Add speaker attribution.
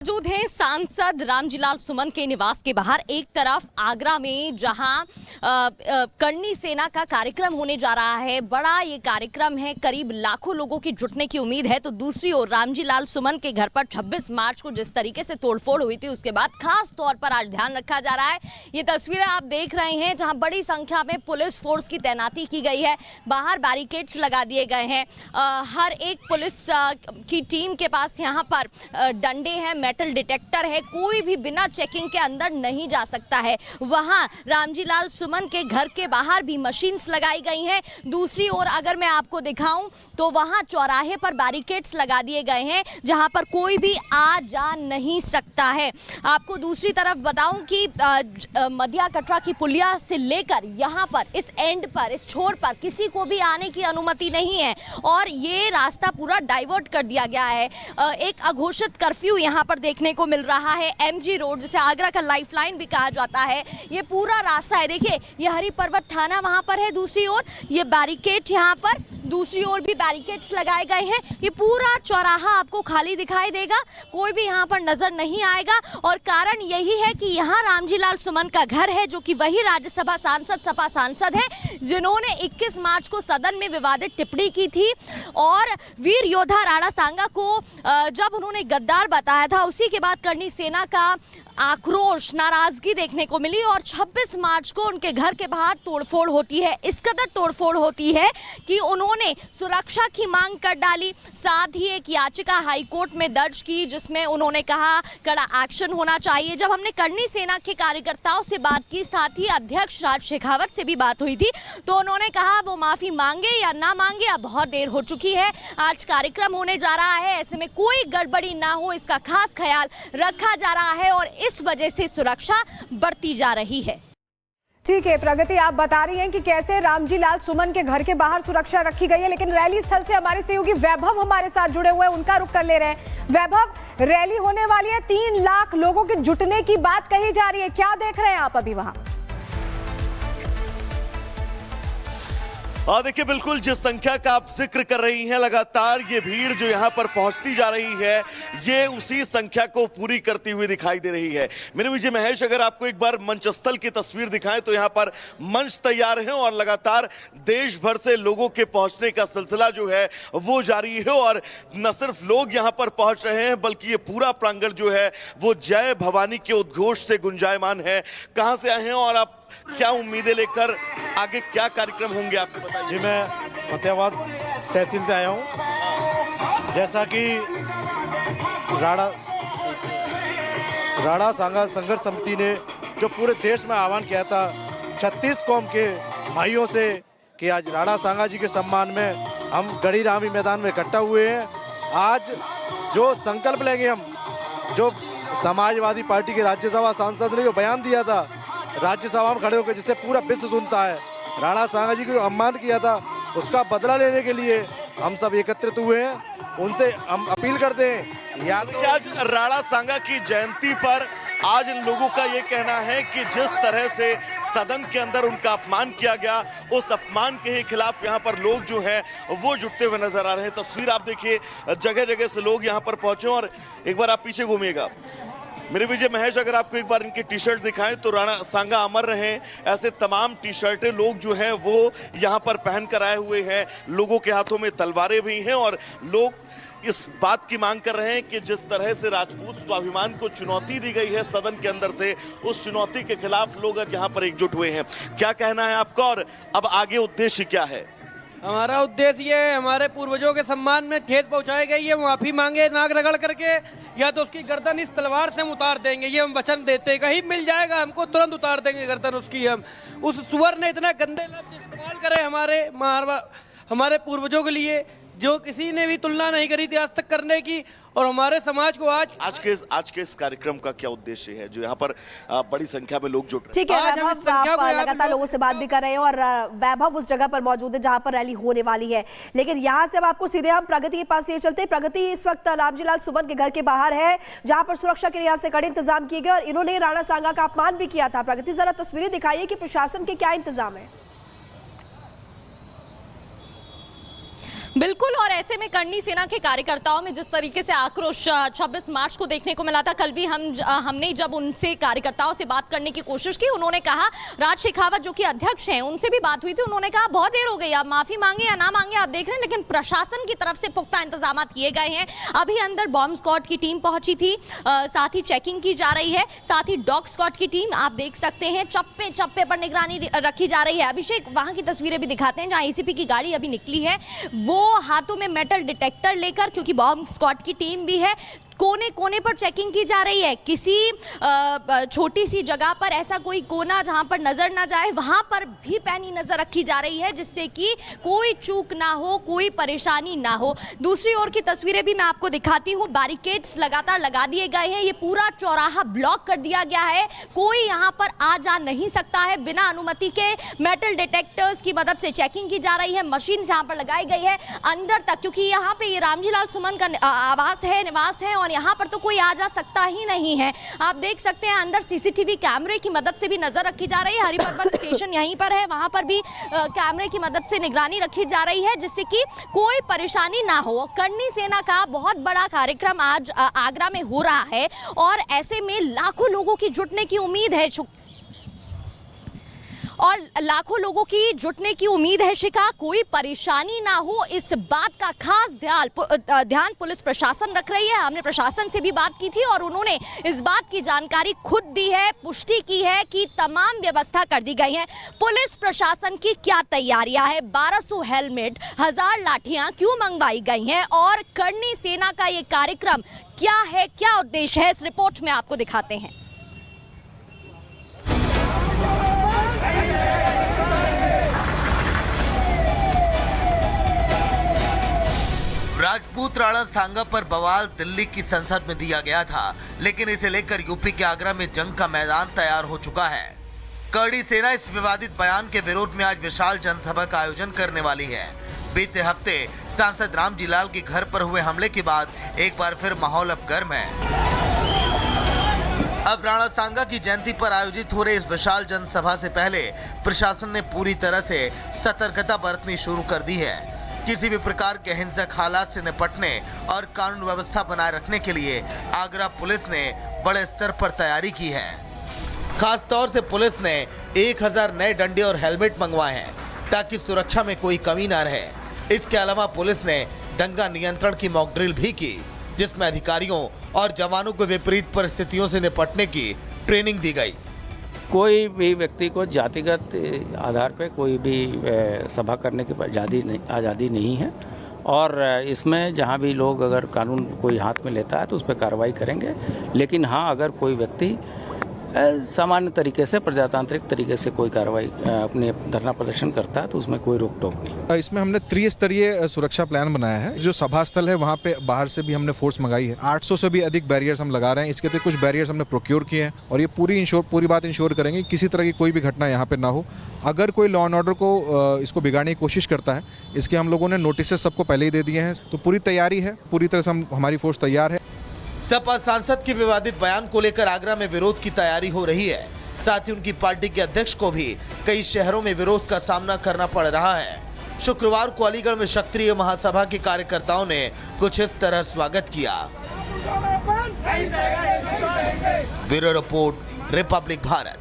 Speaker 1: मौजूद हैं सांसद रामजीलाल सुमन के निवास के बाहर। एक तरफ आगरा में जहां करनी सेना का कार्यक्रम होने जा रहा है, बड़ा ये कार्यक्रम है, करीब लाखों लोगों की जुटने की उम्मीद है। तो दूसरी ओर रामजीलाल सुमन के घर पर 26 मार्च को जिस तरीके से तोड़फोड़ हुई थी, उसके बाद खास तौर पर आज ध्यान रखा जा रहा है। ये तस्वीरें आप देख रहे हैं जहां बड़ी संख्या में पुलिस फोर्स की तैनाती की गई है, बाहर बैरिकेड्स लगा दिए गए हैं। हर एक पुलिस की टीम के पास यहाँ पर डंडे हैं, मेटल डिटेक्टर है, कोई भी बिना चेकिंग के अंदर नहीं जा सकता है। वहां रामजीलाल सुमन के घर के बाहर भी मशीन्स लगाई गई हैं। दूसरी ओर अगर मैं आपको दिखाऊं तो वहां चौराहे पर बैरिकेड्स लगा दिए गए हैं जहां पर कोई भी आ जा नहीं सकता है। आपको दूसरी तरफ बताऊं कि मध्या कटरा की पुलिया से लेकर यहां पर इस एंड पर, इस छोर पर किसी को भी आने की अनुमति नहीं है और ये रास्ता पूरा डाइवर्ट कर दिया गया है। एक अघोषित कर्फ्यू यहां पर देखने को मिल रहा है। एमजी रोड, जिसे आगरा का लाइफलाइन भी कहा जाता है, ये पूरा रास्ता है। देखिए, ये हरि पर्वत थाना वहां पर है, दूसरी ओर ये बैरिकेड, यहाँ पर दूसरी ओर भी बैरिकेड्स लगाए गए हैं। ये पूरा चौराहा आपको खाली दिखाई देगा, कोई भी यहाँ पर नजर नहीं आएगा। और कारण यही है कि यहाँ रामजीलाल सुमन का घर है, जो कि वही राज्यसभा सांसद, सपा सांसद है, जिन्होंने 21 मार्च को सदन में विवादित टिप्पणी की थी और वीर योद्धा राणा सांगा को जब उन्होंने गद्दार बताया था, उसी के बाद करनी सेना का आक्रोश, नाराजगी देखने को मिली और 26 मार्च को उनके घर के बाहर तोड़फोड़ होती है। इस कदर तोड़फोड़ होती है कि उन्होंने सुरक्षा की मांग कर डाली, साथ ही एक याचिका हाईकोर्ट में दर्ज की जिसमें उन्होंने कहा कड़ा एक्शन होना चाहिए। जब हमने करनी सेना के कार्यकर्ताओं से बात की, साथ ही अध्यक्ष राज शेखावत से भी बात हुई थी, तो उन्होंने कहा वो माफी मांगे या ना मांगे, अब बहुत देर हो चुकी है, आज कार्यक्रम होने जा रहा है, ऐसे में कोई गड़बड़ी ना हो इसका खास ख्याल रखा जा रहा है और इस वजह से सुरक्षा बढ़ती जा रही है।
Speaker 2: ठीक है प्रगति, आप बता रही हैं कि कैसे रामजीलाल सुमन के घर के बाहर सुरक्षा रखी गई है, लेकिन रैली स्थल से हमारे सहयोगी वैभव हमारे साथ जुड़े हुए हैं, उनका रुख कर ले रहे हैं। वैभव, रैली होने वाली है, 3 लाख लोगों के जुटने की बात कही जा रही है, क्या देख रहे हैं आप अभी वहां?
Speaker 3: देखिए, बिल्कुल जिस संख्या का आप जिक्र कर रही हैं, लगातार ये भीड़ जो यहाँ पर पहुंचती जा रही है, ये उसी संख्या को पूरी करती हुई दिखाई दे रही है। मेरे विजय महेश, अगर आपको एक बार मंचस्थल की तस्वीर दिखाएं तो यहाँ पर मंच तैयार है और लगातार देश भर से लोगों के पहुंचने का सिलसिला जो है वो जारी है। और न सिर्फ लोग यहाँ पर पहुंच रहे हैं, बल्कि ये पूरा प्रांगण जो है वो जय भवानी के उद्घोष से गुंजायमान है। कहाँ से आए हैं और आप क्या उम्मीदें लेकर आगे क्या कार्यक्रम होंगे, आपको बताइए।
Speaker 4: जी, मैं फतेहाबाद तहसील से आया हूँ। जैसा कि राणा सांगा संघर्ष समिति ने जो पूरे देश में आह्वान किया था 36 कौम के भाइयों से कि आज राणा सांगा जी के सम्मान में हम गढ़ी रामी मैदान में इकट्ठा हुए हैं। आज जो संकल्प लेंगे हम, जो समाजवादी पार्टी के राज्यसभा सांसद ने जो बयान दिया था राज्यसभा में खड़े होकर, जिससे पूरा विश्व सुनता है, राणा सांगा जी को जो अपमान किया था उसका बदला लेने के लिए हम सब एकत्रित हुए हैं। उनसे हम अपील करते हैं, या तो
Speaker 3: आज राणा सांगा की जयंती पर आज इन लोगों का ये कहना है कि जिस तरह से सदन के अंदर उनका अपमान किया गया, उस अपमान के खिलाफ यहाँ पर लोग जो हैं वो जुटते हुए नजर आ रहे हैं। तस्वीर आप देखिए, जगह जगह से लोग यहाँ पर पहुंचे। और एक बार आप पीछे घूमिएगा मेरे विजय महेश, अगर आपको एक बार इनकी टी शर्ट दिखाएं तो राणा सांगा अमर रहे, ऐसे तमाम टी शर्टें लोग जो हैं वो यहाँ पर पहन कर आए हुए हैं। लोगों के हाथों में तलवारें भी हैं और लोग इस बात की मांग कर रहे हैं कि जिस तरह से राजपूत स्वाभिमान को चुनौती दी गई है सदन के अंदर से, उस चुनौती के खिलाफ लोग आज यहाँ पर एकजुट हुए हैं। क्या कहना है आपका और अब आगे उद्देश्य क्या है?
Speaker 5: हमारा उद्देश्य ये है, हमारे पूर्वजों के सम्मान में ठेस पहुंचाई गई है, माफी मांगे नाक रगड़ करके, या तो उसकी गर्दन इस तलवार से हम उतार देंगे, ये हम वचन देते हैं। कहीं मिल जाएगा हमको तुरंत उतार देंगे गर्दन उसकी। हम उस सुअर ने इतना गंदे लफ्ज इस्तेमाल करे हमारे पूर्वजों के लिए, जो किसी ने भी तुलना नहीं करी थी आज तक करने की। और हमारे समाज को आज
Speaker 3: के इस कार्यक्रम का क्या उद्देश्य है जो यहाँ पर बड़ी संख्या में लोग जुट रहे हैं?
Speaker 2: ठीक है वैभव, आप लगातार लोगों से बात भी कर रहे हैं और वैभव उस जगह पर मौजूद है जहां पर रैली होने वाली है। लेकिन यहाँ से अब आपको सीधे हम प्रगति के पास लिए चलते हैं। प्रगति इस वक्त रामजीलाल सुमन के घर के बाहर है, जहां पर सुरक्षा के लिहाज से कड़े इंतजाम किए गए और इन्होंने राणा सांगा का अपमान भी किया था। प्रगति, जरा तस्वीरें दिखाइए कि प्रशासन के क्या इंतजाम है।
Speaker 1: बिल्कुल, और ऐसे में करनी सेना के कार्यकर्ताओं में जिस तरीके से आक्रोश 26 मार्च को देखने को मिला था, कल भी हमने जब उनसे कार्यकर्ताओं से बात करने की कोशिश की, उन्होंने कहा, राज शेखावत जो कि अध्यक्ष हैं, उनसे भी बात हुई थी, उन्होंने कहा बहुत देर हो गई, आप माफी मांगे या ना मांगे आप देख रहे हैं, लेकिन प्रशासन की तरफ से पुख्ता इंतजाम किए गए हैं। अभी अंदर बॉम्ब स्क्वाड की टीम पहुंची थी, साथ ही चेकिंग की जा रही है, साथ ही डॉग स्क्वाड की टीम आप देख सकते हैं चप्पे चप्पे पर निगरानी रखी जा रही है। अभिषेक, वहां की तस्वीरें भी दिखाते हैं जहां एसीपी की गाड़ी अभी निकली है, वो हाथों में मेटल डिटेक्टर लेकर, क्योंकि बॉम्ब स्क्वाड की टीम भी है, कोने कोने पर चेकिंग की जा रही है। किसी छोटी सी जगह पर ऐसा कोई कोना जहां पर नजर ना जाए, वहां पर भी पैनी नजर रखी जा रही है, जिससे कि कोई चूक ना हो, कोई परेशानी ना हो। दूसरी ओर की तस्वीरें भी मैं आपको दिखाती हूं, बैरिकेड्स लगातार लगा दिए गए हैं, ये पूरा चौराहा ब्लॉक कर दिया गया है, कोई यहां पर आ जा नहीं सकता है बिना अनुमति के। मेटल डिटेक्टर्स की मदद से चेकिंग की जा रही है, मशीन यहां पर लगाई गई है अंदर तक, क्योंकि यहाँ पे ये रामजी लाल सुमन का आवास है, निवास है, और यहाँ पर तो कोई आ जा सकता ही नहीं है। आप देख सकते हैं अंदर सीसीटीवी कैमरे की मदद से भी नजर रखी जा रही है, हरिपर्वत स्टेशन यहीं पर है, वहां पर भी कैमरे की मदद से निगरानी रखी जा रही है, जिससे कि कोई परेशानी ना हो। करनी सेना का बहुत बड़ा कार्यक्रम आज आगरा में हो रहा है और ऐसे में लाखों लोगों की जुटने की उम्मीद है शिखा, कोई परेशानी ना हो, इस बात का खास ध्यान पुलिस प्रशासन रख रही है। हमने प्रशासन से भी बात की थी और उन्होंने इस बात की जानकारी खुद दी है, पुष्टि की है कि तमाम व्यवस्था कर दी गई है। पुलिस प्रशासन की क्या तैयारियां है, 1200 हेलमेट, 1000 लाठियां क्यों मंगवाई गई हैं, और करनी सेना का ये कार्यक्रम क्या है, क्या उद्देश्य है, इस रिपोर्ट में आपको दिखाते हैं।
Speaker 6: राजपूत राणा सांगा पर बवाल दिल्ली की संसद में दिया गया था, लेकिन इसे लेकर यूपी के आगरा में जंग का मैदान तैयार हो चुका है। करनी सेना इस विवादित बयान के विरोध में आज विशाल जनसभा का आयोजन करने वाली है। बीते हफ्ते सांसद रामजी लाल के घर पर हुए हमले के बाद एक बार फिर माहौल अब गर्म है। अब राणा सांगा की जयंती पर आयोजित हो रही इस विशाल जनसभा से पहले प्रशासन ने पूरी तरह से सतर्कता बरतनी शुरू कर दी है। किसी भी प्रकार के हिंसक हालात से निपटने और कानून व्यवस्था बनाए रखने के लिए आगरा पुलिस ने बड़े स्तर पर तैयारी की है। खास तौर से पुलिस ने 1000 नए डंडे और हेलमेट मंगवाए हैं ताकि सुरक्षा में कोई कमी न रहे। इसके अलावा पुलिस ने दंगा नियंत्रण की मॉक ड्रिल भी की, जिसमें अधिकारियों और जवानों को विपरीत परिस्थितियों से निपटने की ट्रेनिंग दी गई।
Speaker 7: कोई भी व्यक्ति को जातिगत आधार पर कोई भी सभा करने की आज़ादी नहीं है, और इसमें जहाँ भी लोग अगर कानून कोई हाथ में लेता है तो उस पर कार्रवाई करेंगे। लेकिन हाँ, अगर कोई व्यक्ति सामान्य तरीके से, प्रजातांत्रिक तरीके से कोई कार्रवाई अपने धरना प्रदर्शन करता है तो उसमें कोई रोक टोक नहीं।
Speaker 8: इसमें हमने त्रिस्तरीय सुरक्षा प्लान बनाया है। जो सभा स्थल है वहाँ पे बाहर से भी हमने फोर्स मंगाई है। 800 से भी अधिक बैरियर्स हम लगा रहे हैं। इसके तो कुछ बैरियर्स हमने प्रोक्योर किए हैं और ये पूरी बात इंश्योर करेंगे किसी तरह की कोई भी घटना यहाँ पे ना हो। अगर कोई लॉ एंड ऑर्डर को इसको बिगाड़ने की कोशिश करता है, इसके हम लोगों ने नोटिस सबको पहले ही दे दिए हैं। तो पूरी तैयारी है, पूरी तरह से हमारी फोर्स तैयार है।
Speaker 6: सपा सांसद के विवादित बयान को लेकर आगरा में विरोध की तैयारी हो रही है। साथ ही उनकी पार्टी के अध्यक्ष को भी कई शहरों में विरोध का सामना करना पड़ रहा है। शुक्रवार को अलीगढ़ में क्षत्रिय महासभा के कार्यकर्ताओं ने कुछ इस तरह स्वागत किया। Bureau report, Republic Bharat.